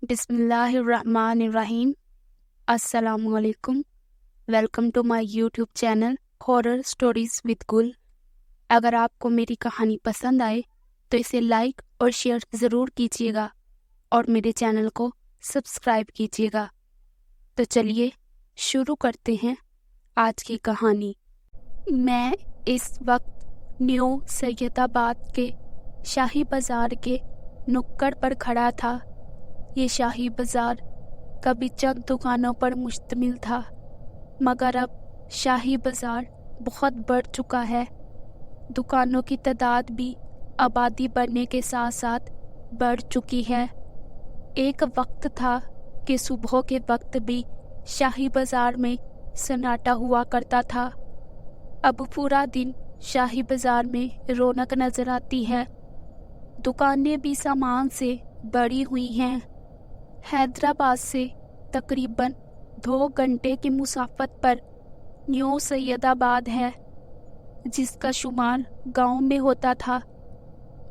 بسم اللہ الرحمن الرحیم۔ السلام علیکم۔ Welcome to my YouTube channel horror stories with Gul. اگر آپ کو میری کہانی پسند آئے تو اسے لائک اور شیئر ضرور کیجیے گا اور میرے چینل کو سبسکرائب کیجیے گا۔ تو چلیے شروع کرتے ہیں آج کی کہانی۔ میں اس وقت نیو سید آباد کے شاہی بازار کے نکڑ پر کھڑا تھا۔ یہ شاہی بازار کبھی چند دکانوں پر مشتمل تھا، مگر اب شاہی بازار بہت بڑھ چکا ہے۔ دکانوں کی تعداد بھی آبادی بڑھنے کے ساتھ ساتھ بڑھ چکی ہے۔ ایک وقت تھا کہ صبح کے وقت بھی شاہی بازار میں سناٹا ہوا کرتا تھا۔ اب پورا دن شاہی بازار میں رونق نظر آتی ہے۔ دکانیں بھی سامان سے بڑھی ہوئی ہیں۔ حیدرآباد سے تقریباً 2 گھنٹے کی مسافت پر نیو سید آباد ہے، جس کا شمار گاؤں میں ہوتا تھا،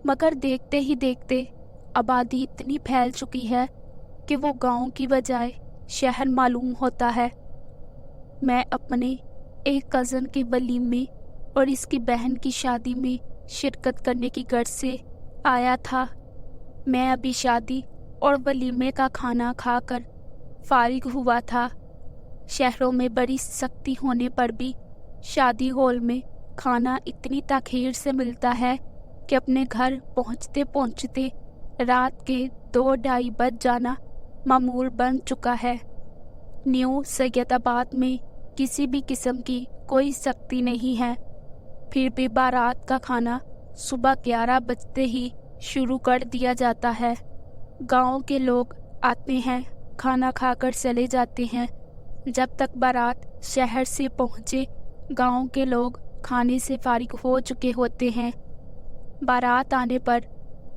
مگر دیکھتے ہی دیکھتے آبادی اتنی پھیل چکی ہے کہ وہ گاؤں کی بجائے شہر معلوم ہوتا ہے۔ میں اپنے ایک کزن کے ولیمے اور اس کی بہن کی شادی میں شرکت کرنے کی غرض سے آیا تھا۔ میں ابھی شادی اور ولیمے کا کھانا کھا کر فارغ ہوا تھا۔ شہروں میں بڑی سختی ہونے پر بھی شادی ہال میں کھانا اتنی تاخیر سے ملتا ہے کہ اپنے گھر پہنچتے پہنچتے رات کے 2-2:30 بج جانا معمول بن چکا ہے۔ نیو سید آباد میں کسی بھی قسم کی کوئی سختی نہیں ہے، پھر بھی بارات کا کھانا صبح 11 بجتے ہی شروع کر دیا جاتا ہے۔ گاؤں کے لوگ آتے ہیں، کھانا کھا کر چلے جاتے ہیں۔ جب تک بارات شہر سے پہنچے گاؤں کے لوگ کھانے سے فارغ ہو چکے ہوتے ہیں۔ بارات آنے پر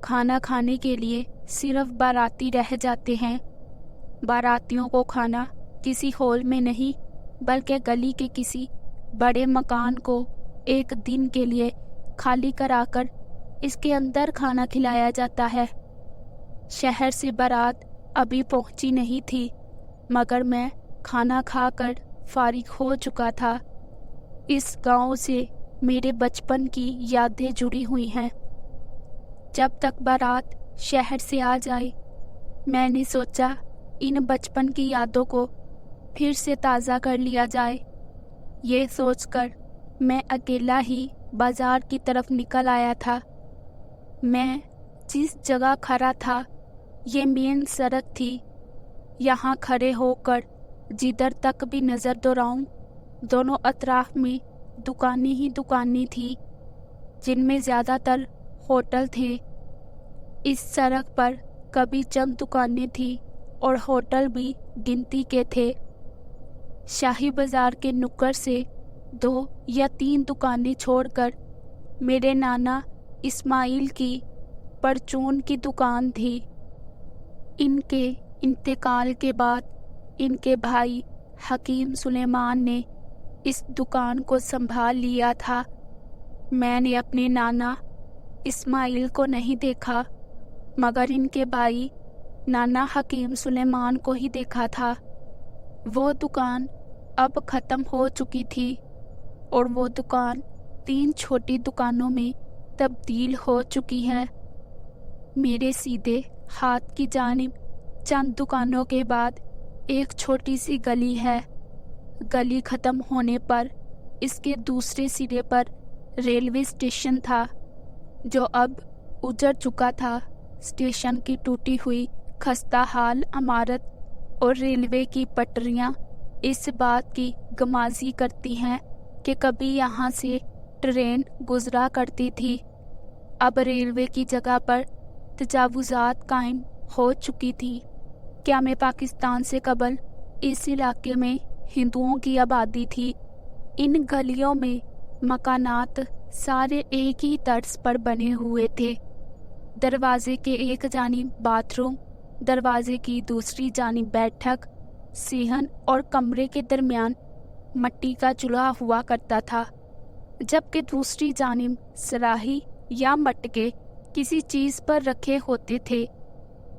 کھانا کھانے کے لیے صرف باراتی رہ جاتے ہیں۔ باراتیوں کو کھانا کسی ہال میں نہیں بلکہ گلی کے کسی بڑے مکان کو ایک دن کے لیے خالی کرا کر اس کے اندر کھانا کھلایا جاتا ہے۔ شہر سے بارات ابھی پہنچی نہیں تھی، مگر میں کھانا کھا کر فارغ ہو چکا تھا۔ اس گاؤں سے میرے بچپن کی یادیں جڑی ہوئی ہیں۔ جب تک بارات شہر سے آ جائے، میں نے سوچا ان بچپن کی یادوں کو پھر سے تازہ کر لیا جائے۔ یہ سوچ کر میں اکیلا ہی بازار کی طرف نکل آیا تھا۔ میں جس جگہ کھڑا تھا یہ مین سڑک تھی۔ یہاں کھڑے ہو کر جدھر تک بھی نظر دوڑاؤں، دونوں اطراف میں دکانیں ہی دکانیں تھیں، جن میں زیادہ تر ہوٹل تھے۔ اس سڑک پر کبھی چند دکانیں تھیں اور ہوٹل بھی گنتی کے تھے۔ شاہی بازار کے نکڑ سے 2 یا 3 دکانیں چھوڑ کر میرے نانا اسماعیل کی پرچون کی دکان تھی۔ ان کے انتقال کے بعد ان کے بھائی حکیم سلیمان نے اس دکان کو سنبھال لیا تھا۔ میں نے اپنے نانا اسماعیل کو نہیں دیکھا، مگر ان کے بھائی نانا حکیم سلیمان کو ہی دیکھا تھا۔ وہ دکان اب ختم ہو چکی تھی اور وہ دکان 3 چھوٹی دکانوں میں تبدیل ہو چکی ہے۔ میرے سیدھے ہاتھ کی جانب چند دکانوں کے بعد ایک چھوٹی سی گلی ہے۔ گلی ختم ہونے پر اس کے دوسرے سرے پر ریلوے اسٹیشن تھا، جو اب اجڑ چکا تھا۔ اسٹیشن کی ٹوٹی ہوئی خستہ حال عمارت اور ریلوے کی پٹریاں اس بات کی گمازی کرتی ہیں کہ کبھی یہاں سے ٹرین گزرا کرتی تھی۔ اب ریلوے کی جگہ پر تجاوزات قائم ہو چکی تھی۔ کیا میں پاکستان سے قبل اس علاقے میں ہندوؤں کی آبادی تھی۔ ان گلیوں میں مکانات سارے ایک ہی طرز پر بنے ہوئے تھے۔ دروازے کے ایک جانب باتھ روم، دروازے کی دوسری جانب بیٹھک، صحن اور کمرے کے درمیان مٹی کا چولہا ہوا کرتا تھا، جبکہ دوسری جانب صراحی یا مٹکے کسی چیز پر رکھے ہوتے تھے۔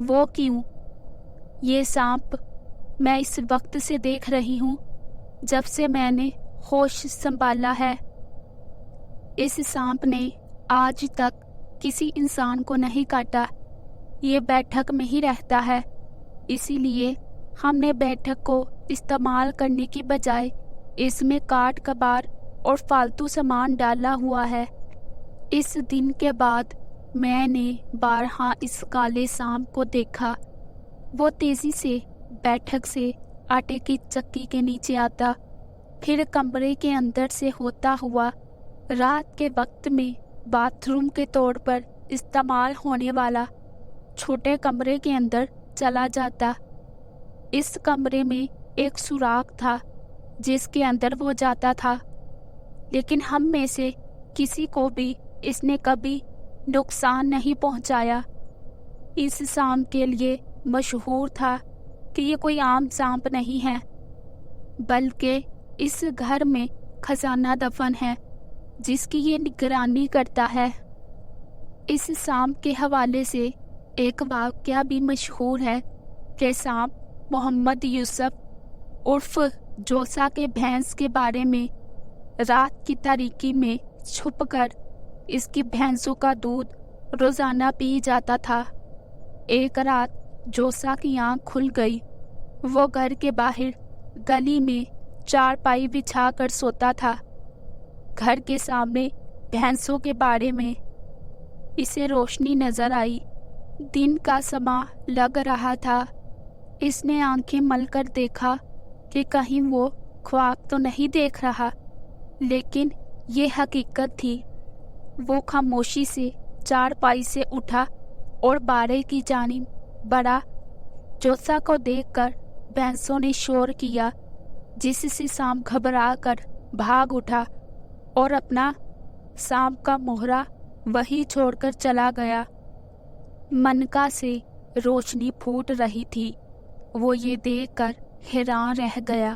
وہ کیوں؟ یہ سانپ میں اس وقت سے دیکھ رہی ہوں جب سے میں نے ہوش سنبھالا ہے۔ اس سانپ نے آج تک کسی انسان کو نہیں کاٹا۔ یہ بیٹھک میں ہی رہتا ہے، اسی لیے ہم نے بیٹھک کو استعمال کرنے کی بجائے اس میں کاٹ کباڑ اور فالتو سامان ڈالا ہوا ہے۔ اس دن کے بعد میں نے بارہا اس کالے سانپ کو دیکھا۔ وہ تیزی سے بیٹھک سے آٹے کی چکی کے نیچے آتا، پھر کمرے کے اندر سے ہوتا ہوا رات کے وقت میں باتھ روم کے طور پر استعمال ہونے والا چھوٹے کمرے کے اندر چلا جاتا۔ اس کمرے میں ایک سوراخ تھا جس کے اندر وہ جاتا تھا، لیکن ہم میں سے کسی کو بھی اس نے کبھی نقصان نہیں پہنچایا۔ اس سانپ کے لیے مشہور تھا کہ یہ کوئی عام سانپ نہیں ہے، بلکہ اس گھر میں خزانہ دفن ہے جس کی یہ نگرانی کرتا ہے۔ اس سانپ کے حوالے سے ایک واقعہ بھی مشہور ہے کہ سانپ محمد یوسف عرف جوسا کے بھینس کے بارے میں رات کی تاریکی میں چھپ کر اس کی بھینسوں کا دودھ روزانہ پی جاتا تھا۔ ایک رات جوسا کی آنکھ کھل گئی۔ وہ گھر کے باہر گلی میں چارپائی بچھا کر سوتا تھا، گھر کے سامنے بھینسوں کے باڑے میں۔ اسے روشنی نظر آئی، دن کا سماں لگ رہا تھا۔ اس نے آنکھیں مل کر دیکھا کہ کہیں وہ خواب تو نہیں دیکھ رہا، لیکن یہ حقیقت تھی۔ وہ خاموشی سے چارپائی سے اٹھا اور باڑے کی جانب بڑھا۔ جوسا کو دیکھ کر بھینسوں نے شور کیا، جس سے سانپ گھبرا کر بھاگ اٹھا اور اپنا سانپ کا مہرا وہی چھوڑ کر چلا گیا۔ منکا سے روشنی پھوٹ رہی تھی۔ وہ یہ دیکھ کر حیران رہ گیا۔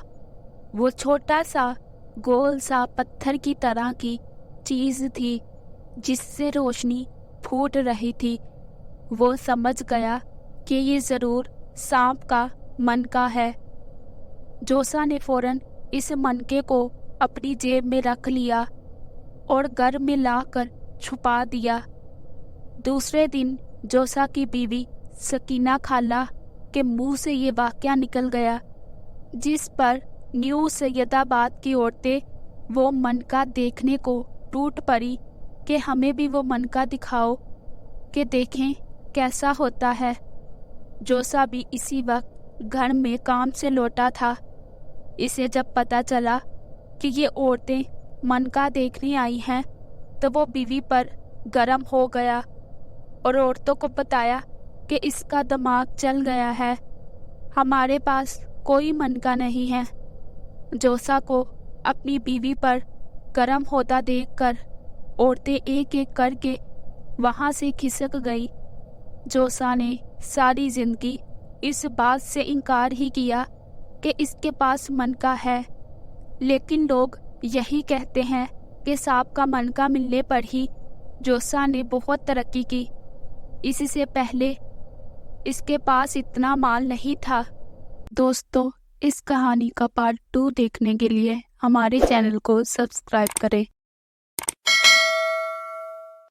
وہ چھوٹا سا گول سا پتھر کی طرح کی چیز تھی جس سے روشنی پھوٹ رہی تھی۔ وہ سمجھ گیا کہ یہ ضرور سانپ کا منکا ہے۔ جوسا نے فوراً اس منکے کو اپنی جیب میں رکھ لیا اور گھر میں لا کر چھپا دیا۔ دوسرے دن جوسا کی بیوی سکینہ خالہ کے منہ سے یہ واقعہ نکل گیا، جس پر نیو سید آباد کی عورتیں وہ منکا دیکھنے کو ٹوٹ پڑی کہ ہمیں بھی وہ منکا دکھاؤ کہ دیکھیں کیسا ہوتا ہے۔ جوسا بھی اسی وقت گھر میں کام سے لوٹا تھا۔ اسے جب پتہ چلا کہ یہ عورتیں منکا دیکھنے آئی ہیں تو وہ بیوی پر گرم ہو گیا اور عورتوں کو بتایا کہ اس کا دماغ چل گیا ہے، ہمارے پاس کوئی منکا نہیں ہے۔ جوسا کو اپنی بیوی پر گرم ہوتا دیکھ کر عورتیں ایک ایک کر کے وہاں سے کھسک گئی۔ جوسا نے ساری زندگی اس بات سے انکار ہی کیا کہ اس کے پاس منکا ہے، لیکن لوگ یہی کہتے ہیں کہ سانپ کا منکا ملنے پر ہی جوسا نے بہت ترقی کی۔ اس سے پہلے اس کے پاس اتنا مال نہیں تھا۔ دوستو، اس کہانی کا پارٹ 2 دیکھنے کے لیے ہمارے چینل کو سبسکرائب کریں۔